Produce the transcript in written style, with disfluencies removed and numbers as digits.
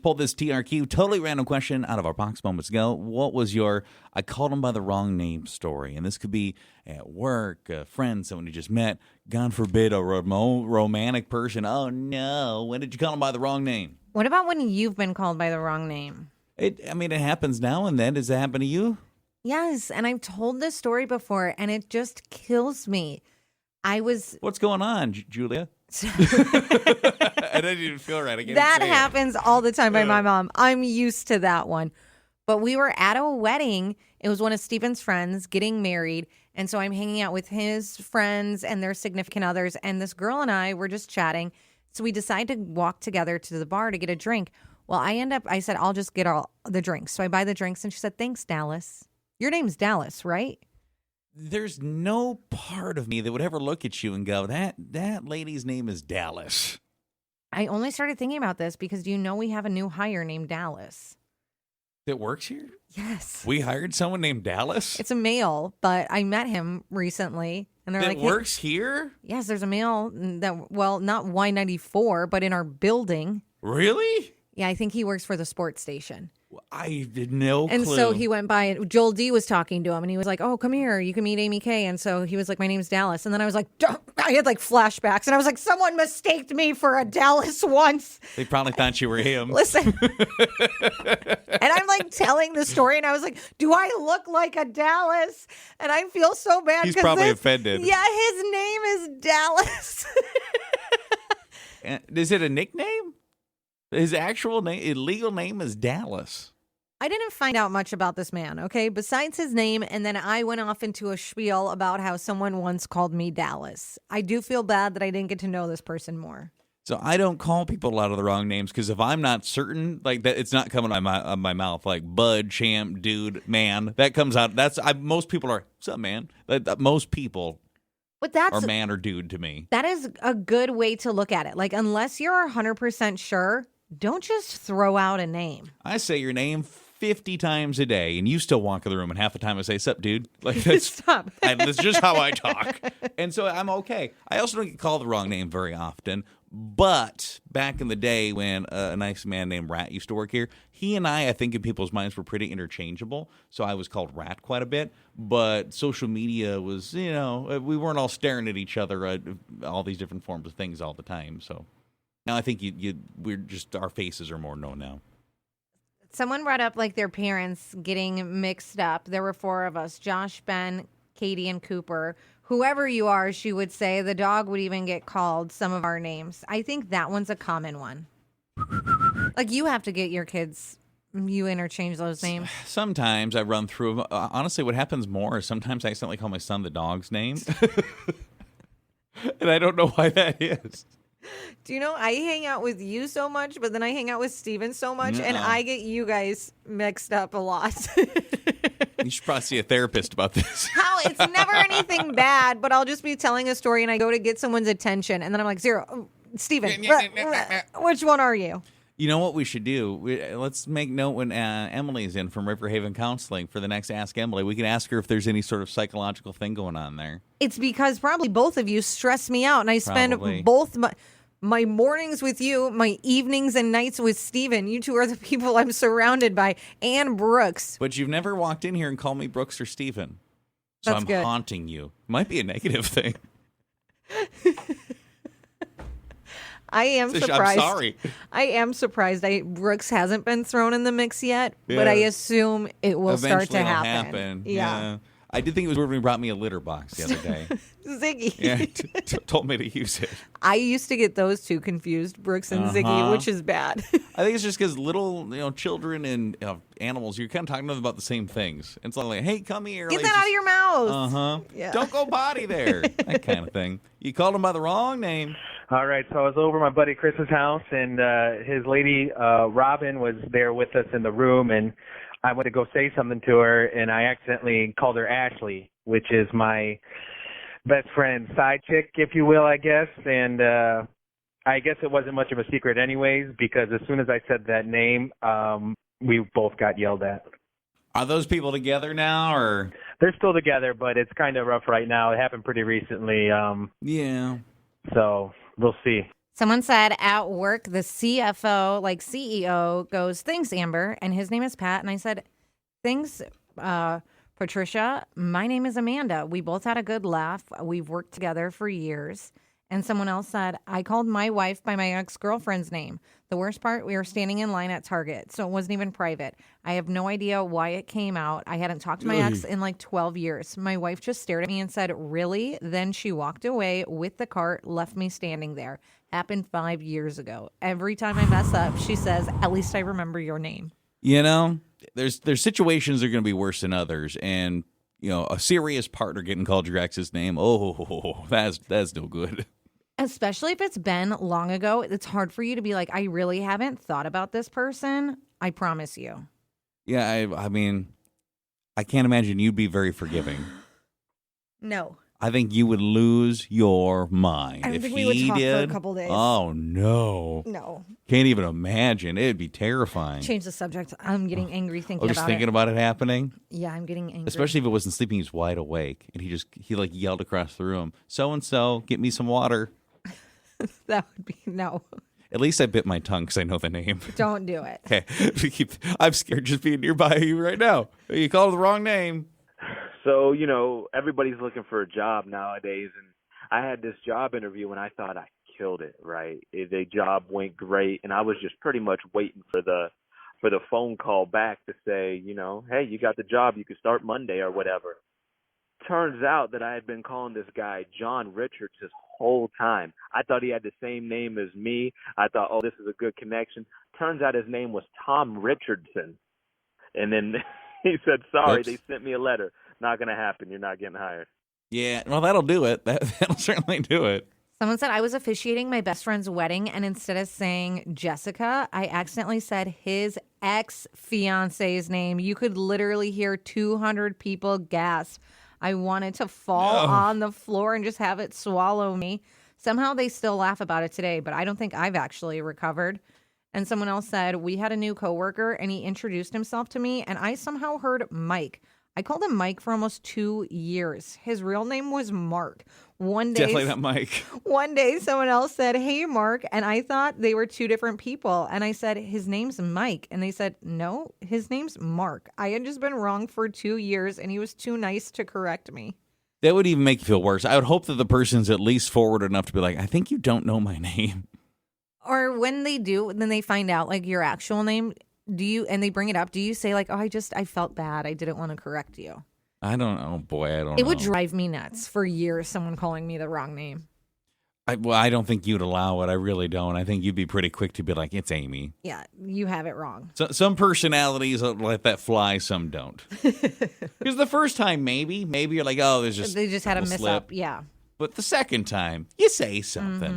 Pulled this TRQ, totally random question out of our box moments ago. What was your I called him by the wrong name story? And this could be at work, a friend, someone you just met, God forbid, a romantic person. Oh, no. When did you call him by the wrong name? What about when you've been called by the wrong name? It happens now and then. Does it happen to you? Yes, and I've told this story before, and it just kills me. What's going on, Julia? I didn't even feel right. That happens all the time by my mom. I'm used to that one. But we were at a wedding. It was one of Steven's friends getting married. And so I'm hanging out with his friends and their significant others. And this girl and I were just chatting. So we decided to walk together to the bar to get a drink. Well, I said, I'll just get all the drinks. So I buy the drinks. And she said, thanks, Dallas. Your name's Dallas, right? There's no part of me that would ever look at you and go, that lady's name is Dallas. I only started thinking about this because do you know we have a new hire named Dallas? That works here? Yes. We hired someone named Dallas? It's a male, but I met him recently. And they're that like, works here? Yes, there's a male that, well, not Y94, but in our building. Really? Yeah, I think he works for the sports station. I did no clue. And so he went by, and Joel D was talking to him, and he was like, oh, come here, you can meet Amy Kay. And so he was like, my name's Dallas. And then I was like, I had like flashbacks, and I was like, someone mistaked me for a Dallas once. They probably thought you were him. Listen. And I'm like telling the story, and I was like, do I look like a Dallas? And I feel so bad. He's probably offended. Yeah, his name is Dallas. Is it a nickname? His actual name, his legal name is Dallas. I didn't find out much about this man, okay, besides his name, and then I went off into a spiel about how someone once called me Dallas. I do feel bad that I didn't get to know this person more. So I don't call people a lot of the wrong names because if I'm not certain, like that, it's not coming out of my mouth. Like bud, champ, dude, man, that comes out. Most people are, what's up, man? Most people are man or dude to me. That is a good way to look at it. Like unless you're 100% sure, don't just throw out a name. I say your name 50 times a day, and you still walk in the room, and half the time I say, sup, dude? Like, that's, Stop. That's just how I talk. And so I'm okay. I also don't get called the wrong name very often, but back in the day when a nice man named Rat used to work here, he and I think in people's minds were pretty interchangeable, so I was called Rat quite a bit, but social media was, we weren't all staring at each other at all these different forms of things all the time, so... Now I think we're just our faces are more known now. Someone brought up like their parents getting mixed up. There were 4 of us: Josh, Ben, Katie, and Cooper. Whoever you are, she would say the dog would even get called some of our names. I think that one's a common one. Like you have to get your kids. You interchange those names. Sometimes I run through them. Honestly, what happens more is sometimes I accidentally call my son the dog's name, and I don't know why that is. Do you know, I hang out with you so much, but then I hang out with Steven so much, and I get you guys mixed up a lot. You should probably see a therapist about this. How? It's never anything bad, but I'll just be telling a story, and I go to get someone's attention, and then I'm like, Steven, which one are you? You know what we should do? Let's make note when Emily's in from Riverhaven Counseling for the next Ask Emily. We can ask her if there's any sort of psychological thing going on there. It's because probably both of you stress me out, and I spend both my mornings with you, my evenings and nights with Steven. You two are the people I'm surrounded by, and Brooks. But you've never walked in here and called me Brooks or Steven. So That's I'm good. haunting you. Might be a negative thing. I am surprised. I'm sorry. I am surprised. Brooks hasn't been thrown in the mix yet, but I assume it will Eventually start to it'll happen. Yeah. I did think it was weird when he brought me a litter box the other day. Ziggy. Yeah, told me to use it. I used to get those two confused, Brooks and Ziggy, which is bad. I think it's just because little, children and animals, you're kind of talking to them about the same things. It's like, hey, come here. Get that out of your mouth. Uh-huh. Yeah. Don't go potty there. That kind of thing. You called him by the wrong name. All right, so I was over at my buddy Chris's house, and his lady, Robin, was there with us in the room, and I went to go say something to her, and I accidentally called her Ashley, which is my best friend's side chick, if you will, I guess. And I guess it wasn't much of a secret anyways, because as soon as I said that name, we both got yelled at. Are those people together now, or? They're still together, but it's kind of rough right now. It happened pretty recently. Yeah. So we'll see. Someone said at work, the CFO, like CEO, goes, "Thanks, Amber." And his name is Pat. And I said, "Thanks, Patricia. My name is Amanda. We both had a good laugh. We've worked together for years." And someone else said, "I called my wife by my ex-girlfriend's name. The worst part, we were standing in line at Target, so it wasn't even private. I have no idea why it came out. I hadn't talked to my ex in like 12 years. My wife just stared at me and said, 'Really?' Then she walked away with the cart, left me standing there. Happened 5 years ago. Every time I mess up, she says, 'At least I remember your name.'" You know, there's situations that are going to be worse than others, and a serious partner getting called your ex's name. Oh, that's no good. Especially if it's been long ago, it's hard for you to be like, "I really haven't thought about this person. I promise you." Yeah, I mean, I can't imagine you'd be very forgiving. No. I think you would lose your mind I don't if think we would he talk for a did. couple days. Oh no, No. can't even imagine. It'd be terrifying. Change the subject. I'm getting angry thinking Just about thinking it. about it happening. Yeah, I'm getting angry. Especially if it wasn't sleeping, he's wide awake, and he like yelled across the room, "So and so, get me some water." That would be no. At least I bit my tongue because I know the name. Don't do it. Okay, I'm scared just being nearby you right now. You called the wrong name. So, everybody's looking for a job nowadays, and I had this job interview and I thought I killed it, right? The job went great, and I was just pretty much waiting for the phone call back to say, "Hey, you got the job, you can start Monday," or whatever. Turns out that I had been calling this guy John Richards this whole time. I thought he had the same name as me. I thought, oh, this is a good connection. Turns out his name was Tom Richardson. And then he said, "Sorry, Oops. they sent me a letter. Not going to happen. You're not getting hired." Yeah, well, that'll do it. That'll certainly do it. Someone said I was officiating my best friend's wedding, and instead of saying Jessica, I accidentally said his ex-fiance's name. You could literally hear 200 people gasp. I wanted to fall on the floor and just have it swallow me. Somehow they still laugh about it today, but I don't think I've actually recovered. And someone else said, we had a new coworker and he introduced himself to me and I somehow heard Mike. I called him Mike for almost 2 years. His real name was Mark. Definitely not Mike. One day someone else said, "Hey, Mark," and I thought they were two different people. And I said, "His name's Mike." And they said, "No, his name's Mark." I had just been wrong for 2 years and he was too nice to correct me. That would even make you feel worse. I would hope that the person's at least forward enough to be like, "I think you don't know my name." Or when they do, then they find out like your actual name. And they bring it up, do you say like, "Oh, I felt bad. I didn't want to correct you"? I don't know. Boy, I don't know. It would drive me nuts for years, someone calling me the wrong name. I don't think you'd allow it. I really don't. I think you'd be pretty quick to be like, "It's Amy." Yeah, you have it wrong. So, some personalities let that fly, some don't. Because the first time, maybe you're like, "Oh, there's just They just had a little mess slip." up. Yeah. But the second time, you say something.